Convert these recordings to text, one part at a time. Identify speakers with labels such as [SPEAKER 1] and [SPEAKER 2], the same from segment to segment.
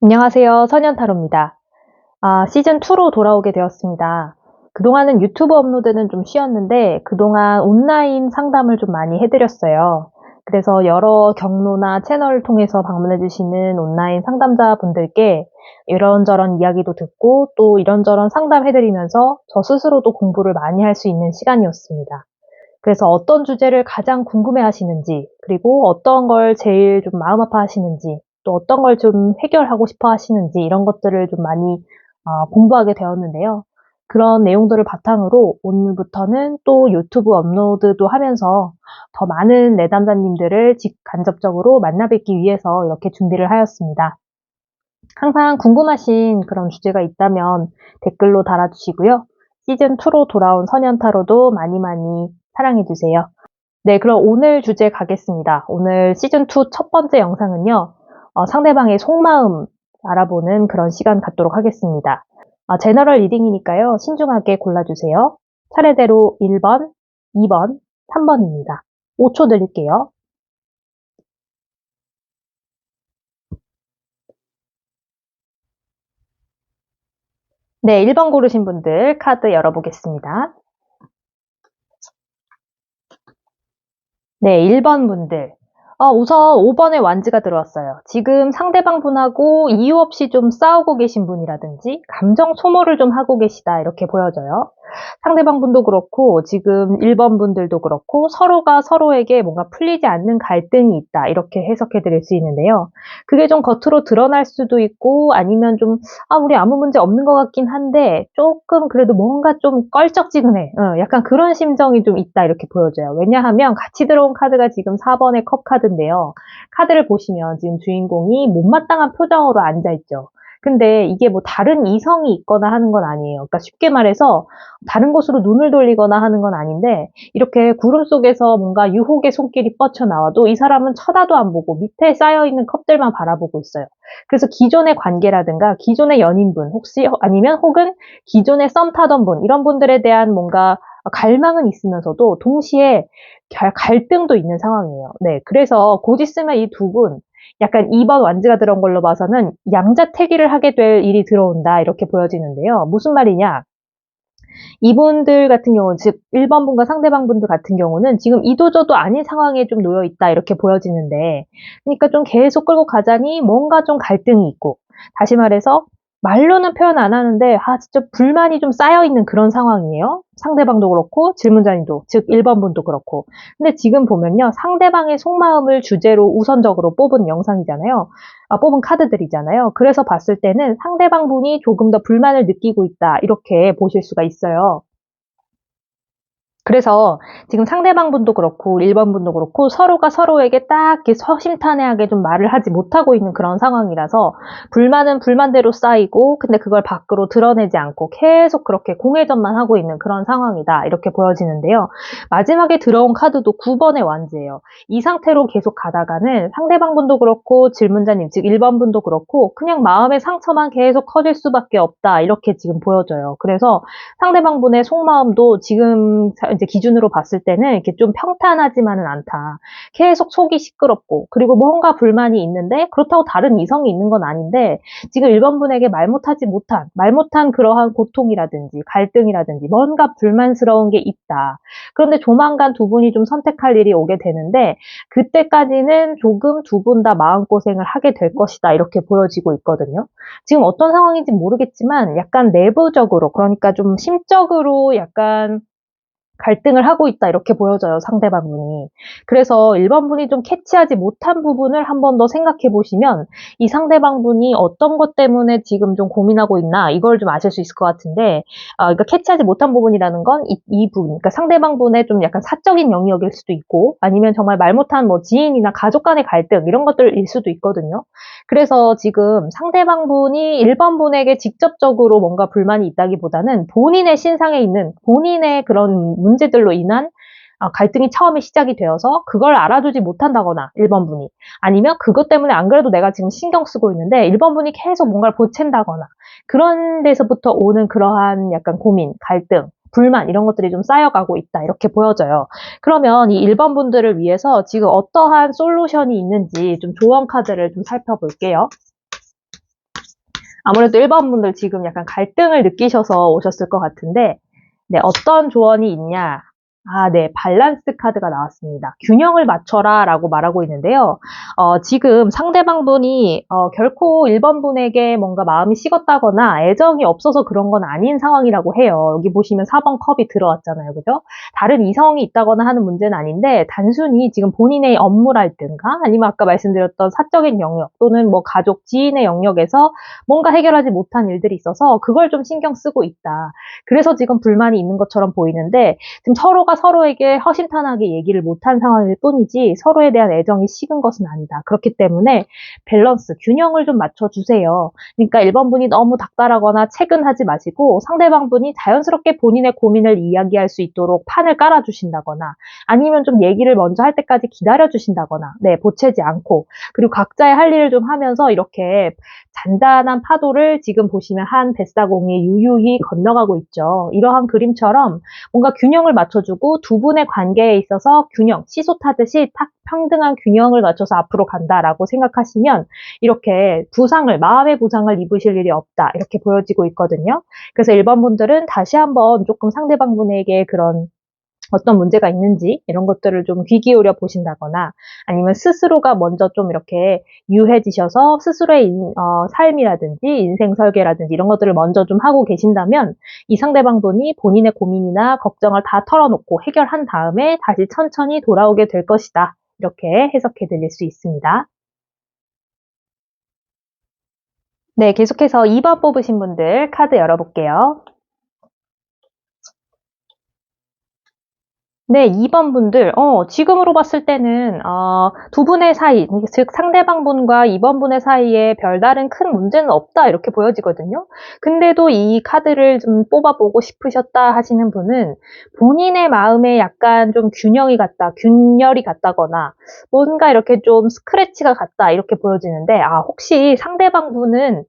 [SPEAKER 1] 안녕하세요. 선현타로입니다. 시즌2로 돌아오게 되었습니다. 그동안은 유튜브 업로드는 좀 쉬었는데 그동안 온라인 상담을 좀 많이 해드렸어요. 그래서 여러 경로나 채널을 통해서 방문해주시는 온라인 상담자분들께 이런저런 이야기도 듣고 또 이런저런 상담해드리면서 저 스스로도 공부를 많이 할 수 있는 시간이었습니다. 그래서 어떤 주제를 가장 궁금해 하시는지, 그리고 어떤 걸 제일 좀 마음 아파 하시는지, 또 어떤 걸 좀 해결하고 싶어 하시는지, 이런 것들을 좀 많이 공부하게 되었는데요. 그런 내용들을 바탕으로 오늘부터는 또 유튜브 업로드도 하면서 더 많은 내담자님들을 직간접적으로 만나 뵙기 위해서 이렇게 준비를 하였습니다. 항상 궁금하신 그런 주제가 있다면 댓글로 달아주시고요. 시즌2로 돌아온 선현타로도 많이 많이 사랑해주세요. 네, 그럼 오늘 주제 가겠습니다. 오늘 시즌2 첫 번째 영상은요, 상대방의 속마음 알아보는 그런 시간 갖도록 하겠습니다. 제너럴 리딩이니까요, 신중하게 골라주세요. 차례대로 1번, 2번, 3번입니다. 5초 드릴게요. 네, 1번 고르신 분들 카드 열어보겠습니다. 네, 1번 분들. 우선 5번에 완즈가 들어왔어요. 지금 상대방 분하고 이유 없이 좀 싸우고 계신 분이라든지 감정 소모를 좀 하고 계시다 이렇게 보여져요. 상대방 분도 그렇고 지금 1번 분들도 그렇고 서로가 서로에게 뭔가 풀리지 않는 갈등이 있다 이렇게 해석해 드릴 수 있는데요. 그게 좀 겉으로 드러날 수도 있고 아니면 좀 우리 아무 문제 없는 것 같긴 한데 조금 그래도 뭔가 좀 껄쩍지근해. 약간 그런 심정이 좀 있다 이렇게 보여져요. 왜냐하면 같이 들어온 카드가 지금 4번의 컵 카드인데요. 카드를 보시면 지금 주인공이 못마땅한 표정으로 앉아있죠. 근데 이게 뭐 다른 이성이 있거나 하는 건 아니에요. 그러니까 쉽게 말해서 다른 곳으로 눈을 돌리거나 하는 건 아닌데 이렇게 구름 속에서 뭔가 유혹의 손길이 뻗쳐나와도 이 사람은 쳐다도 안 보고 밑에 쌓여있는 컵들만 바라보고 있어요. 그래서 기존의 관계라든가 기존의 연인분 혹시 아니면 혹은 기존에 썸 타던 분 이런 분들에 대한 뭔가 갈망은 있으면서도 동시에 갈등도 있는 상황이에요. 네, 그래서 곧 있으면 이 두 분 약간 2번 완즈가 들어온 걸로 봐서는 양자택일을 하게 될 일이 들어온다 이렇게 보여지는데요. 무슨 말이냐? 이분들 같은 경우는 즉 1번 분과 상대방 분들 같은 경우는 지금 이도저도 아닌 상황에 좀 놓여 있다 이렇게 보여지는데 그러니까 좀 계속 끌고 가자니 뭔가 좀 갈등이 있고 다시 말해서 말로는 표현 안 하는데 진짜 불만이 좀 쌓여 있는 그런 상황이에요. 상대방도 그렇고 질문자님도 즉 1번 분도 그렇고 근데 지금 보면요 상대방의 속마음을 주제로 우선적으로 뽑은 영상이잖아요. 뽑은 카드들이잖아요. 그래서 봤을 때는 상대방 분이 조금 더 불만을 느끼고 있다 이렇게 보실 수가 있어요. 그래서 지금 상대방 분도 그렇고 1번 분도 그렇고 서로가 서로에게 딱 이렇게 허심탄회하게 좀 말을 하지 못하고 있는 그런 상황이라서 불만은 불만대로 쌓이고 근데 그걸 밖으로 드러내지 않고 계속 그렇게 공회전만 하고 있는 그런 상황이다 이렇게 보여지는데요. 마지막에 들어온 카드도 9번의 완즈예요. 이 상태로 계속 가다가는 상대방 분도 그렇고 질문자님 즉 1번 분도 그렇고 그냥 마음의 상처만 계속 커질 수밖에 없다 이렇게 지금 보여져요. 그래서 상대방 분의 속마음도 지금 이제 기준으로 봤을 때는 이렇게 좀 평탄하지만은 않다. 계속 속이 시끄럽고 그리고 뭔가 불만이 있는데 그렇다고 다른 이성이 있는 건 아닌데 지금 1번 분에게 말 못한 그러한 고통이라든지 갈등이라든지 뭔가 불만스러운 게 있다. 그런데 조만간 두 분이 좀 선택할 일이 오게 되는데 그때까지는 조금 두 분 다 마음고생을 하게 될 것이다. 이렇게 보여지고 있거든요. 지금 어떤 상황인지 모르겠지만 약간 내부적으로 그러니까 좀 심적으로 약간 갈등을 하고 있다 이렇게 보여져요. 상대방 분이. 그래서 1번 분이 좀 캐치하지 못한 부분을 한 번 더 생각해 보시면 이 상대방 분이 어떤 것 때문에 지금 좀 고민하고 있나 이걸 좀 아실 수 있을 것 같은데 그러니까 캐치하지 못한 부분이라는 건 이 부분 그러니까 상대방 분의 좀 약간 사적인 영역일 수도 있고 아니면 정말 말 못한 뭐 지인이나 가족 간의 갈등 이런 것들일 수도 있거든요. 그래서 지금 상대방 분이 1번 분에게 직접적으로 뭔가 불만이 있다기보다는 본인의 신상에 있는 본인의 그런 문제들로 인한 갈등이 처음에 시작이 되어서 그걸 알아두지 못한다거나 1번 분이 아니면 그것 때문에 안 그래도 내가 지금 신경 쓰고 있는데 1번 분이 계속 뭔가를 보챈다거나 그런 데서부터 오는 그러한 약간 고민, 갈등, 불만 이런 것들이 좀 쌓여가고 있다 이렇게 보여져요. 그러면 이 1번 분들을 위해서 지금 어떠한 솔루션이 있는지 좀 조언 카드를 좀 살펴볼게요. 아무래도 1번 분들 지금 약간 갈등을 느끼셔서 오셨을 것 같은데, 네, 어떤 조언이 있냐? 아, 네, 밸런스 카드가 나왔습니다. 균형을 맞춰라 라고 말하고 있는데요. 지금 상대방 분이 결코 1번 분에게 뭔가 마음이 식었다거나 애정이 없어서 그런 건 아닌 상황이라고 해요. 여기 보시면 4번 컵이 들어왔잖아요. 그죠? 다른 이성이 있다거나 하는 문제는 아닌데, 단순히 지금 본인의 업무랄든가, 아니면 아까 말씀드렸던 사적인 영역, 또는 뭐 가족, 지인의 영역에서 뭔가 해결하지 못한 일들이 있어서 그걸 좀 신경 쓰고 있다. 그래서 지금 불만이 있는 것처럼 보이는데, 지금 서로가 서로에게 허심탄회하게 얘기를 못한 상황일 뿐이지 서로에 대한 애정이 식은 것은 아니다. 그렇기 때문에 밸런스, 균형을 좀 맞춰주세요. 그러니까 1번 분이 너무 닥달하거나 채근하지 마시고 상대방 분이 자연스럽게 본인의 고민을 이야기할 수 있도록 판을 깔아주신다거나 아니면 좀 얘기를 먼저 할 때까지 기다려주신다거나 네, 보채지 않고 그리고 각자의 할 일을 좀 하면서 이렇게 잔잔한 파도를 지금 보시면 한 뱃사공이 유유히 건너가고 있죠. 이러한 그림처럼 뭔가 균형을 맞춰주고 두 분의 관계에 있어서 균형, 시소 타듯이 탁 평등한 균형을 맞춰서 앞으로 간다라고 생각하시면 이렇게 마음의 부상을 입으실 일이 없다. 이렇게 보여지고 있거든요. 그래서 1번 분들은 다시 한번 조금 상대방 분에게 그런 어떤 문제가 있는지 이런 것들을 좀 귀 기울여 보신다거나 아니면 스스로가 먼저 좀 이렇게 유해지셔서 스스로의 삶이라든지 인생 설계라든지 이런 것들을 먼저 좀 하고 계신다면 이 상대방 분이 본인의 고민이나 걱정을 다 털어놓고 해결한 다음에 다시 천천히 돌아오게 될 것이다. 이렇게 해석해 드릴 수 있습니다. 네, 계속해서 2번 뽑으신 분들 카드 열어볼게요. 네, 2번 분들, 지금으로 봤을 때는, 두 분의 사이, 즉 상대방 분과 2번 분의 사이에 별다른 큰 문제는 없다, 이렇게 보여지거든요. 근데도 이 카드를 좀 뽑아보고 싶으셨다 하시는 분은 본인의 마음에 약간 좀 균열이 갔다거나, 뭔가 이렇게 좀 스크래치가 갔다, 이렇게 보여지는데, 혹시 상대방 분은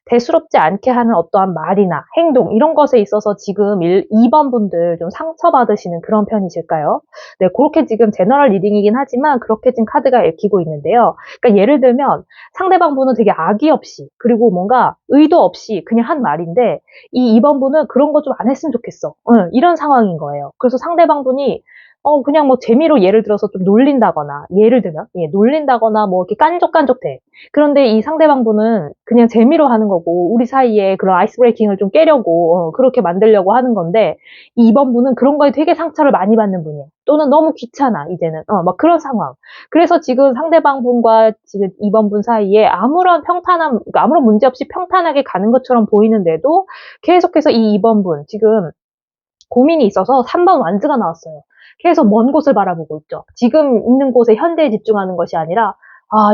[SPEAKER 1] 대수롭지 않게 하는 어떠한 말이나 행동 이런 것에 있어서 지금 2번 분들 좀 상처받으시는 그런 편이실까요? 네, 그렇게 지금 제너럴 리딩이긴 하지만 그렇게 지금 카드가 읽히고 있는데요. 그러니까 예를 들면 상대방 분은 되게 악의 없이 그리고 뭔가 의도 없이 그냥 한 말인데 이 2번 분은 그런 거 좀 안 했으면 좋겠어. 이런 상황인 거예요. 그래서 상대방 분이 그냥 뭐 재미로 예를 들어서 좀 놀린다거나, 예를 들면, 예, 놀린다거나 뭐 이렇게 깐족깐족대. 그런데 이 상대방 분은 그냥 재미로 하는 거고, 우리 사이에 그런 아이스 브레이킹을 좀 깨려고, 그렇게 만들려고 하는 건데, 이 2번 분은 그런 거에 되게 상처를 많이 받는 분이에요. 또는 너무 귀찮아, 이제는. 막 그런 상황. 그래서 지금 상대방 분과 지금 2번 분 사이에 그러니까 아무런 문제 없이 평탄하게 가는 것처럼 보이는데도 계속해서 이 2번 분, 지금 고민이 있어서 3번 완즈가 나왔어요. 계속 먼 곳을 바라보고 있죠. 지금 있는 곳에 현재에 집중하는 것이 아니라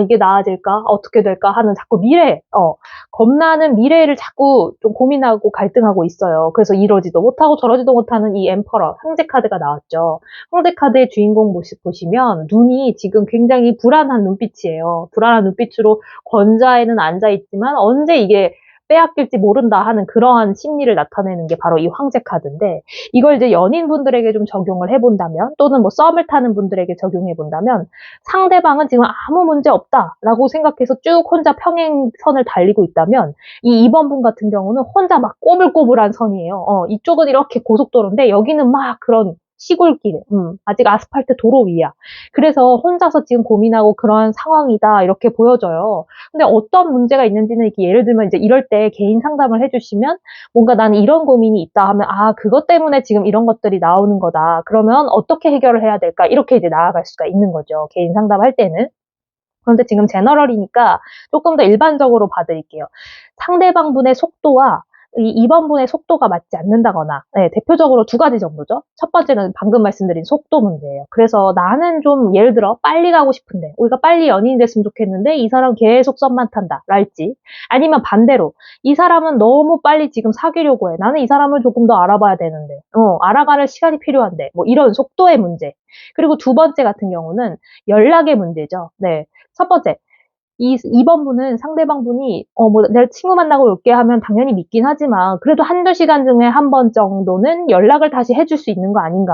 [SPEAKER 1] 이게 나아질까? 어떻게 될까? 하는 자꾸 겁나는 미래를 자꾸 좀 고민하고 갈등하고 있어요. 그래서 이러지도 못하고 저러지도 못하는 이 엠퍼러, 황제 카드가 나왔죠. 황제 카드의 주인공 보시면 눈이 지금 굉장히 불안한 눈빛이에요. 불안한 눈빛으로 권좌에는 앉아있지만 언제 이게 빼앗길지 모른다 하는 그러한 심리를 나타내는 게 바로 이 황제 카드인데 이걸 이제 연인분들에게 좀 적용을 해본다면 또는 뭐 썸을 타는 분들에게 적용해본다면 상대방은 지금 아무 문제 없다라고 생각해서 쭉 혼자 평행선을 달리고 있다면 이 2번 분 같은 경우는 혼자 막 꼬불꼬불한 선이에요. 이쪽은 이렇게 고속도로인데 여기는 막 그런 시골길, 아직 아스팔트 도로 위야. 그래서 혼자서 지금 고민하고 그런 상황이다 이렇게 보여져요. 근데 어떤 문제가 있는지는 이렇게 예를 들면 이제 이럴 때 개인 상담을 해주시면 뭔가 나는 이런 고민이 있다 하면 그것 때문에 지금 이런 것들이 나오는 거다. 그러면 어떻게 해결을 해야 될까? 이렇게 이제 나아갈 수가 있는 거죠. 개인 상담할 때는. 그런데 지금 제너럴이니까 조금 더 일반적으로 봐드릴게요. 상대방 분의 속도와 이 2번 분의 속도가 맞지 않는다거나, 네, 대표적으로 두 가지 정도죠. 첫 번째는 방금 말씀드린 속도 문제예요. 그래서 나는 좀 예를 들어 빨리 가고 싶은데, 우리가 빨리 연인이 됐으면 좋겠는데 이 사람 계속 썸만 탄다, 랄지. 아니면 반대로 이 사람은 너무 빨리 지금 사귀려고 해. 나는 이 사람을 조금 더 알아봐야 되는데, 알아가는 시간이 필요한데, 뭐 이런 속도의 문제. 그리고 두 번째 같은 경우는 연락의 문제죠. 네. 첫 번째, 2번 분은 상대방 분이, 뭐, 내가 친구 만나고 올게 하면 당연히 믿긴 하지만, 그래도 한두 시간 중에 한 번 정도는 연락을 다시 해줄 수 있는 거 아닌가.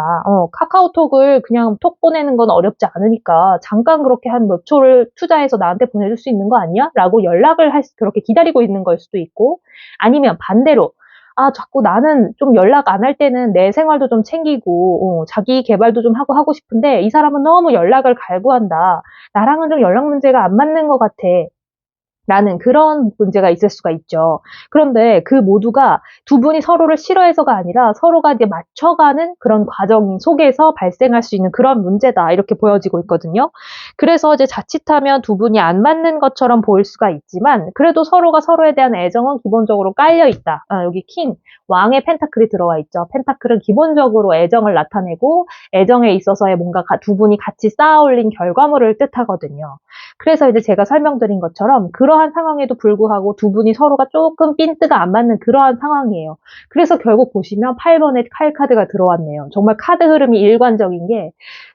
[SPEAKER 1] 카카오톡을 그냥 톡 보내는 건 어렵지 않으니까, 잠깐 그렇게 한 몇 초를 투자해서 나한테 보내줄 수 있는 거 아니야? 라고 연락을 그렇게 기다리고 있는 걸 수도 있고, 아니면 반대로, 아, 자꾸 나는 좀 연락 안 할 때는 내 생활도 좀 챙기고, 자기 개발도 좀 하고 싶은데, 이 사람은 너무 연락을 갈구한다. 나랑은 좀 연락 문제가 안 맞는 것 같아. 라는 그런 문제가 있을 수가 있죠. 그런데 그 모두가 두 분이 서로를 싫어해서가 아니라 서로가 이제 맞춰가는 그런 과정 속에서 발생할 수 있는 그런 문제다. 이렇게 보여지고 있거든요. 그래서 이제 자칫하면 두 분이 안 맞는 것처럼 보일 수가 있지만 그래도 서로가 서로에 대한 애정은 기본적으로 깔려 있다. 여기 킹, 왕의 펜타클이 들어와 있죠. 펜타클은 기본적으로 애정을 나타내고 애정에 있어서의 뭔가 두 분이 같이 쌓아 올린 결과물을 뜻하거든요. 그래서 이제 제가 설명드린 것처럼 그러한 상황에도 불구하고 두 분이 서로가 조금 핀트가 안 맞는 그러한 상황이에요. 그래서 결국 보시면 8번에 칼 카드가 들어왔네요. 정말 카드 흐름이 일관적인 게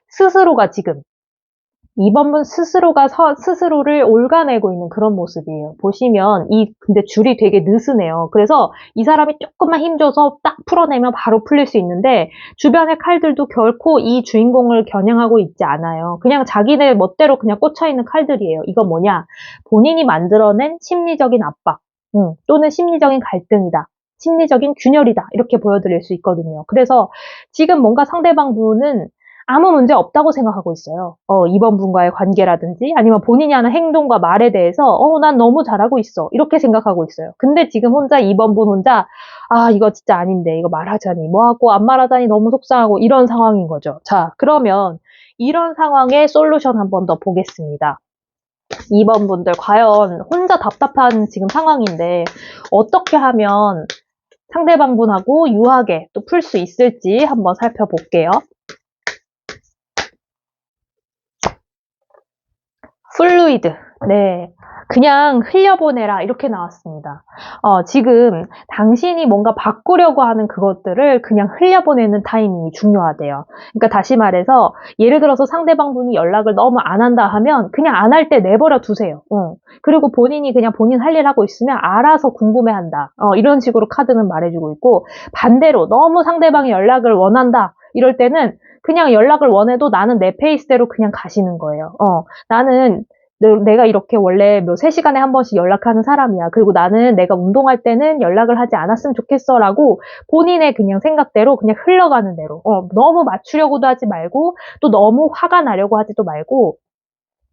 [SPEAKER 1] 스스로가 지금 2번 분 스스로가 스스로를 옮겨내고 있는 그런 모습이에요. 보시면 근데 줄이 되게 느슨해요. 그래서 이 사람이 조금만 힘줘서 딱 풀어내면 바로 풀릴 수 있는데 주변의 칼들도 결코 이 주인공을 겨냥하고 있지 않아요. 그냥 자기네 멋대로 그냥 꽂혀있는 칼들이에요. 이건 뭐냐? 본인이 만들어낸 심리적인 압박, 또는 심리적인 갈등이다. 심리적인 균열이다. 이렇게 보여드릴 수 있거든요. 그래서 지금 뭔가 상대방 분은 아무 문제 없다고 생각하고 있어요. 2번 분과의 관계라든지 아니면 본인이 하는 행동과 말에 대해서 난 너무 잘하고 있어. 이렇게 생각하고 있어요. 근데 지금 혼자 2번 분 혼자 이거 진짜 아닌데 이거 말하자니 뭐하고 안 말하자니 너무 속상하고 이런 상황인 거죠. 자, 그러면 이런 상황의 솔루션 한 번 더 보겠습니다. 2번 분들 과연 혼자 답답한 지금 상황인데 어떻게 하면 상대방 분하고 유하게 또 풀 수 있을지 한번 살펴볼게요. 플루이드. 네. 그냥 흘려보내라. 이렇게 나왔습니다. 지금 당신이 뭔가 바꾸려고 하는 그것들을 그냥 흘려보내는 타이밍이 중요하대요. 그러니까 다시 말해서 예를 들어서 상대방 분이 연락을 너무 안 한다 하면 그냥 안 할 때 내버려 두세요. 그리고 본인이 그냥 본인 할 일 하고 있으면 알아서 궁금해한다. 이런 식으로 카드는 말해주고 있고 반대로 너무 상대방이 연락을 원한다. 이럴 때는 그냥 연락을 원해도 나는 내 페이스대로 그냥 가시는 거예요. 나는 내가 이렇게 원래 3시간에 한 번씩 연락하는 사람이야. 그리고 나는 내가 운동할 때는 연락을 하지 않았으면 좋겠어 라고 본인의 그냥 생각대로 그냥 흘러가는 대로 너무 맞추려고도 하지 말고 또 너무 화가 나려고 하지도 말고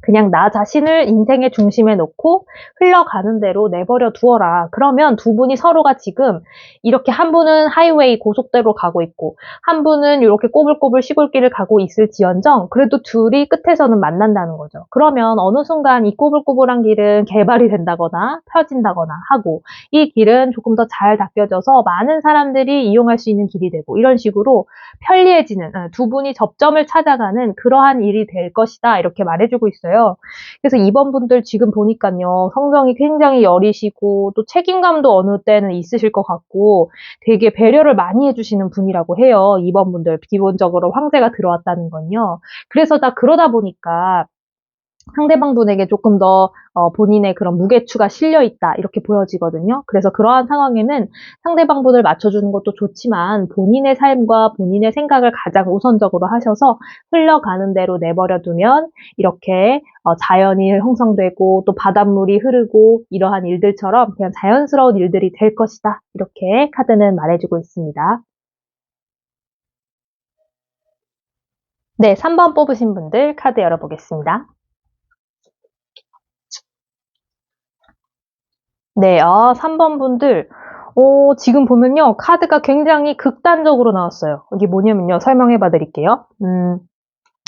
[SPEAKER 1] 그냥 나 자신을 인생의 중심에 놓고 흘러가는 대로 내버려 두어라. 그러면 두 분이 서로가 지금 이렇게 한 분은 하이웨이 고속도로 가고 있고 한 분은 이렇게 꼬불꼬불 시골길을 가고 있을지언정 그래도 둘이 끝에서는 만난다는 거죠. 그러면 어느 순간 이 꼬불꼬불한 길은 개발이 된다거나 펴진다거나 하고 이 길은 조금 더 잘 닦여져서 많은 사람들이 이용할 수 있는 길이 되고 이런 식으로 편리해지는 두 분이 접점을 찾아가는 그러한 일이 될 것이다. 이렇게 말해주고 있어요. 그래서 2번 분들 지금 보니까요. 성정이 굉장히 여리시고 또 책임감도 어느 때는 있으실 것 같고 되게 배려를 많이 해주시는 분이라고 해요. 2번 분들 기본적으로 황제가 들어왔다는 건요. 그래서 다 그러다 보니까 상대방 분에게 조금 더 본인의 그런 무게추가 실려있다 이렇게 보여지거든요. 그래서 그러한 상황에는 상대방 분을 맞춰주는 것도 좋지만 본인의 삶과 본인의 생각을 가장 우선적으로 하셔서 흘러가는 대로 내버려두면 이렇게 자연이 형성되고 또 바닷물이 흐르고 이러한 일들처럼 그냥 자연스러운 일들이 될 것이다. 이렇게 카드는 말해주고 있습니다. 네, 3번 뽑으신 분들 카드 열어보겠습니다. 네, 3번 분들, 지금 보면요, 카드가 굉장히 극단적으로 나왔어요. 이게 뭐냐면요, 설명해봐 드릴게요.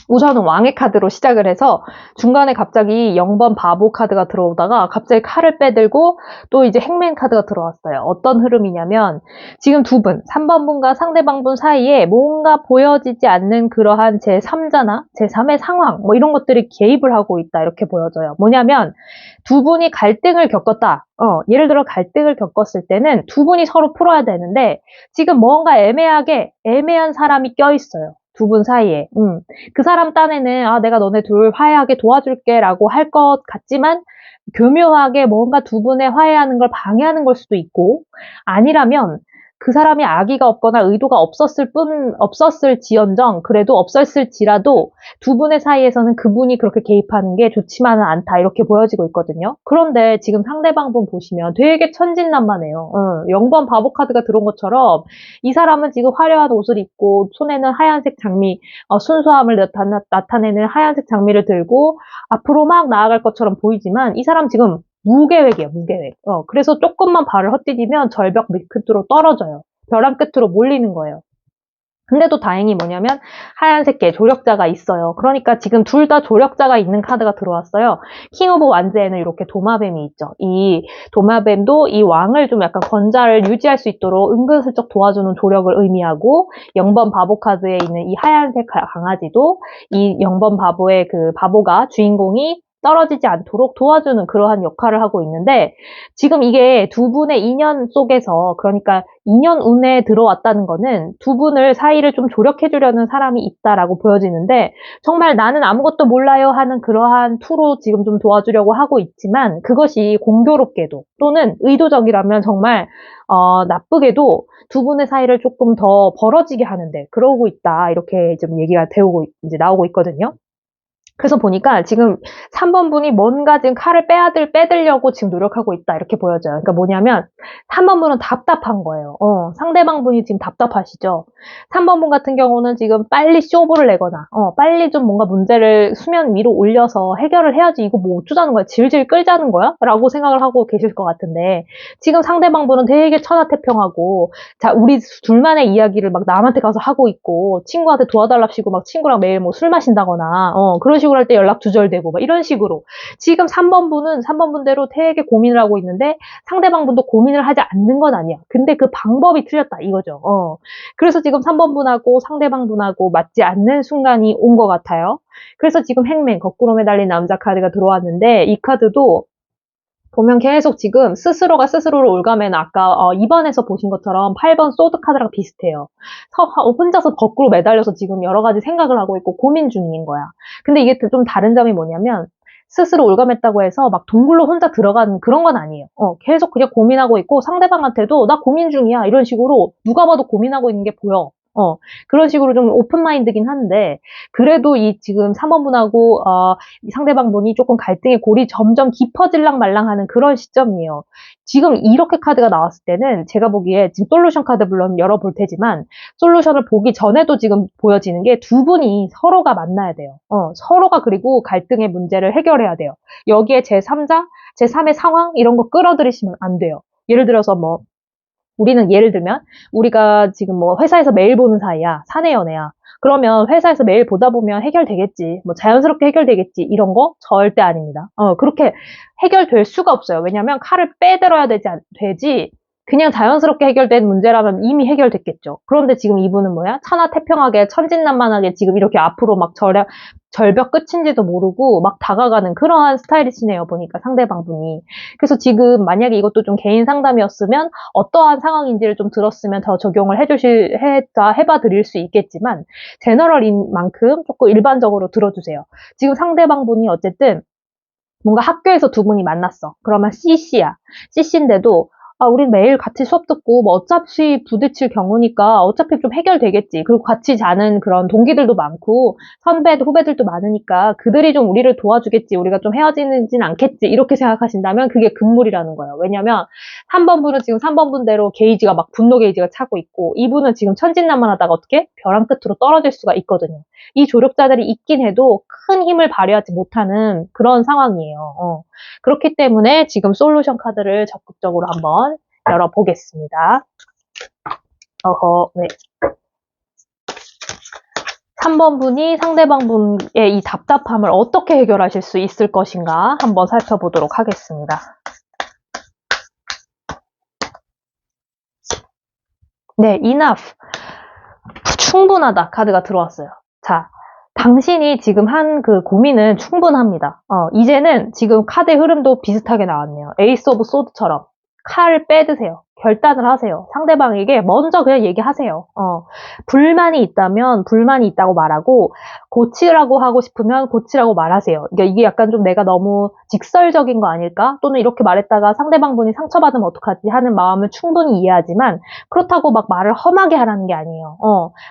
[SPEAKER 1] 우선은 왕의 카드로 시작을 해서 중간에 갑자기 0번 바보 카드가 들어오다가 갑자기 칼을 빼들고 또 이제 행맨 카드가 들어왔어요. 어떤 흐름이냐면 지금 두 분, 3번 분과 상대방 분 사이에 뭔가 보여지지 않는 그러한 제3자나 제3의 상황 뭐 이런 것들이 개입을 하고 있다 이렇게 보여져요. 뭐냐면 두 분이 갈등을 겪었다. 예를 들어 갈등을 겪었을 때는 두 분이 서로 풀어야 되는데 지금 뭔가 애매한 사람이 껴있어요. 두 분 사이에. 그 사람 딴에는 내가 너네 둘 화해하게 도와줄게 라고 할 것 같지만 교묘하게 뭔가 두 분의 화해하는 걸 방해하는 걸 수도 있고, 아니라면 그 사람이 악의가 없거나 의도가 없었을지언정, 그래도 없었을지라도 두 분의 사이에서는 그분이 그렇게 개입하는 게 좋지만은 않다, 이렇게 보여지고 있거든요. 그런데 지금 상대방 분 보시면 되게 천진난만해요. 0번 바보 카드가 들어온 것처럼 이 사람은 지금 화려한 옷을 입고 손에는 하얀색 장미, 순수함을 나타내는 하얀색 장미를 들고 앞으로 막 나아갈 것처럼 보이지만 이 사람 지금 무계획이에요, 무계획. 그래서 조금만 발을 헛디디면 절벽 밑끝으로 떨어져요. 벼랑 끝으로 몰리는 거예요. 근데도 다행히 뭐냐면 하얀색 개 조력자가 있어요. 그러니까 지금 둘 다 조력자가 있는 카드가 들어왔어요. 킹 오브 완즈에는 이렇게 도마뱀이 있죠. 이 도마뱀도 이 왕을 좀 약간 권좌를 유지할 수 있도록 은근슬쩍 도와주는 조력을 의미하고, 0번 바보 카드에 있는 이 하얀색 강아지도 이 0번 바보의 그 바보가 주인공이 떨어지지 않도록 도와주는 그러한 역할을 하고 있는데, 지금 이게 두 분의 인연 속에서, 그러니까 인연 운에 들어왔다는 거는 두 분을 사이를 좀 조력해주려는 사람이 있다라고 보여지는데, 정말 나는 아무것도 몰라요 하는 그러한 투로 지금 좀 도와주려고 하고 있지만, 그것이 공교롭게도 또는 의도적이라면 정말 나쁘게도 두 분의 사이를 조금 더 벌어지게 하는데 그러고 있다, 이렇게 좀 얘기가 이제 나오고 있거든요. 그래서 보니까 지금 3번 분이 뭔가 지금 칼을 빼들려고 지금 노력하고 있다, 이렇게 보여져요. 그러니까 뭐냐면 3번 분은 답답한 거예요. 상대방 분이 지금 답답하시죠. 3번 분 같은 경우는 지금 빨리 쇼부를 내거나 빨리 좀 뭔가 문제를 수면 위로 올려서 해결을 해야지, 이거 뭐 어쩌자는 거야, 질질 끌자는 거야? 라고 생각을 하고 계실 것 같은데, 지금 상대방 분은 되게 천하태평하고, 자, 우리 둘만의 이야기를 막 남한테 가서 하고 있고, 친구한테 도와달랍시고 막 친구랑 매일 뭐 술 마신다거나 그런 식으로 할 때 연락 두절되고 막 이런 식으로, 지금 3번 분은 3번 분대로 되게 고민을 하고 있는데 상대방 분도 고민을 하지 않는 건 아니야. 근데 그 방법이 틀렸다, 이거죠. 그래서 지금 3번 분하고 상대방 분하고 맞지 않는 순간이 온 것 같아요. 그래서 지금 행맨, 거꾸로 매달린 남자 카드가 들어왔는데, 이 카드도 보면 계속 지금 스스로가 스스로를 올가매는, 아까 2번에서 보신 것처럼 8번 소드 카드랑 비슷해요. 혼자서 거꾸로 매달려서 지금 여러 가지 생각을 하고 있고 고민 중인 거야. 근데 이게 좀 다른 점이 뭐냐면, 스스로 올가맸다고 해서 막 동굴로 혼자 들어가는 그런 건 아니에요. 계속 그냥 고민하고 있고, 상대방한테도 나 고민 중이야, 이런 식으로 누가 봐도 고민하고 있는 게 보여. 그런 식으로 좀 오픈마인드긴 한데, 그래도 이 지금 3번분하고 상대방 분이 조금 갈등의 골이 점점 깊어질랑 말랑 하는 그런 시점이에요. 지금 이렇게 카드가 나왔을 때는 제가 보기에 지금 솔루션 카드 물론 열어볼 테지만, 솔루션을 보기 전에도 지금 보여지는 게 두 분이 서로가 만나야 돼요. 서로가, 그리고 갈등의 문제를 해결해야 돼요. 여기에 제3자, 제3의 상황 이런 거 끌어들이시면 안 돼요. 예를 들어서 뭐 우리는 예를 들면 우리가 지금 뭐 회사에서 매일 보는 사이야, 사내 연애야. 그러면 회사에서 매일 보다 보면 해결되겠지, 뭐 자연스럽게 해결되겠지, 이런 거 절대 아닙니다. 그렇게 해결될 수가 없어요. 왜냐면 칼을 빼들어야 되지, 그냥 자연스럽게 해결된 문제라면 이미 해결됐겠죠. 그런데 지금 이분은 뭐야? 천하태평하게 천진난만하게 지금 이렇게 앞으로 막 절벽 끝인지도 모르고 막 다가가는 그러한 스타일이시네요, 보니까 상대방 분이. 그래서 지금 만약에 이것도 좀 개인 상담이었으면 어떠한 상황인지를 좀 들었으면 더 적용을 해봐 드릴 수 있겠지만, 제너럴인 만큼 조금 일반적으로 들어주세요. 지금 상대방 분이 어쨌든 뭔가 학교에서 두 분이 만났어. 그러면 CC야. CC인데도 우린 매일 같이 수업 듣고 뭐 어차피 부딪힐 경우니까 어차피 좀 해결되겠지. 그리고 같이 자는 그런 동기들도 많고 선배 후배들도 많으니까 그들이 좀 우리를 도와주겠지, 우리가 좀 헤어지진 않겠지, 이렇게 생각하신다면 그게 금물이라는 거예요. 왜냐면 3번 분은 지금 3번 분대로 게이지가 막 분노 게이지가 차고 있고, 이분은 지금 천진난만하다가 어떻게 벼랑 끝으로 떨어질 수가 있거든요. 이 조력자들이 있긴 해도 큰 힘을 발휘하지 못하는 그런 상황이에요. 그렇기 때문에 지금 솔루션 카드를 적극적으로 한번 열어보겠습니다. 네. 3번 분이 상대방 분의 이 답답함을 어떻게 해결하실 수 있을 것인가 한번 살펴보도록 하겠습니다. 네, enough. 충분하다 카드가 들어왔어요. 자, 당신이 지금 한 그 고민은 충분합니다. 이제는 지금 카드의 흐름도 비슷하게 나왔네요. 에이스 오브 소드처럼 칼을 빼드세요. 결단을 하세요. 상대방에게 먼저 그냥 얘기하세요. 불만이 있다면 불만이 있다고 말하고, 고치라고 하고 싶으면 고치라고 말하세요. 그러니까 이게 약간 좀 내가 너무 직설적인 거 아닐까? 또는 이렇게 말했다가 상대방분이 상처받으면 어떡하지? 하는 마음을 충분히 이해하지만, 그렇다고 막 말을 험하게 하라는 게 아니에요.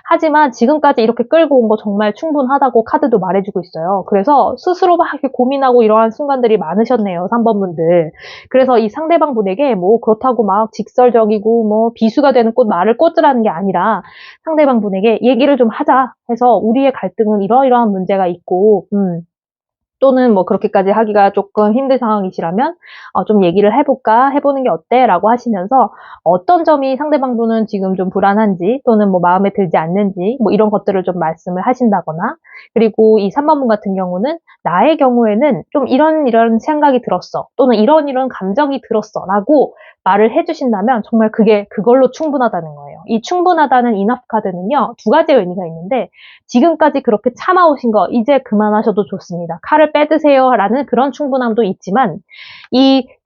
[SPEAKER 1] 하지만 지금까지 이렇게 끌고 온 거 정말 충분하다고 카드도 말해주고 있어요. 그래서 스스로 막 이렇게 고민하고 이러한 순간들이 많으셨네요. 3번 분들. 그래서 이 상대방 분에게 뭐 그렇다고 막 직설적이고 뭐 비수가 되는 말을 꽂으라는 게 아니라, 상대방 분에게 얘기를 좀 하자 해서, 우리의 갈등은 이러이러한 문제가 있고, 또는 뭐 그렇게까지 하기가 조금 힘든 상황이시라면 좀 얘기를 해볼까? 해보는 게 어때? 라고 하시면서, 어떤 점이 상대방분은 지금 좀 불안한지, 또는 뭐 마음에 들지 않는지, 뭐 이런 것들을 좀 말씀을 하신다거나, 그리고 이 3번분 같은 경우는, 나의 경우에는 좀 이런 생각이 들었어, 또는 이런 감정이 들었어 라고 말을 해주신다면 정말 그걸로 충분하다는 거예요. 이 충분하다는 이너프 카드는요, 두 가지 의미가 있는데, 지금까지 그렇게 참아오신 거 이제 그만하셔도 좋습니다. 칼을 빼드세요 라는 그런 충분함도 있지만,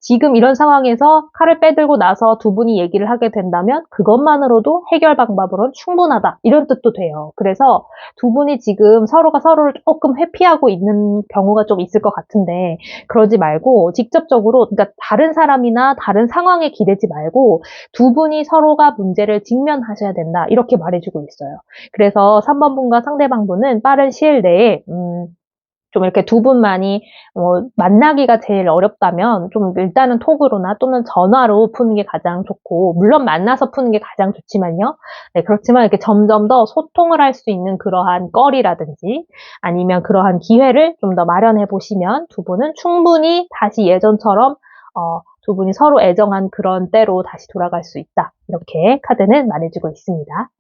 [SPEAKER 1] 지금 이런 상황에서 칼을 빼들고 나서 두 분이 얘기를 하게 된다면 그것만으로도 해결 방법으로는 충분하다, 이런 뜻도 돼요. 그래서 두 분이 지금 서로가 서로를 조금 회피하고 있는 경우가 좀 있을 것 같은데, 그러지 말고 직접적으로, 그러니까 다른 사람이나 다른 상황에 기대지 말고 두 분이 서로가 문제를 직면하셔야 된다, 이렇게 말해주고 있어요. 그래서 3번 분과 상대방 분은 빠른 시일 내에 좀 이렇게 두 분만이 만나기가 제일 어렵다면 좀 일단은 톡으로나 또는 전화로 푸는 게 가장 좋고, 물론 만나서 푸는 게 가장 좋지만요. 네, 그렇지만 이렇게 점점 더 소통을 할 수 있는 그러한 거리라든지 아니면 그러한 기회를 좀 더 마련해 보시면, 두 분은 충분히 다시 예전처럼 두 분이 서로 애정한 그런 때로 다시 돌아갈 수 있다, 이렇게 카드는 말해주고 있습니다.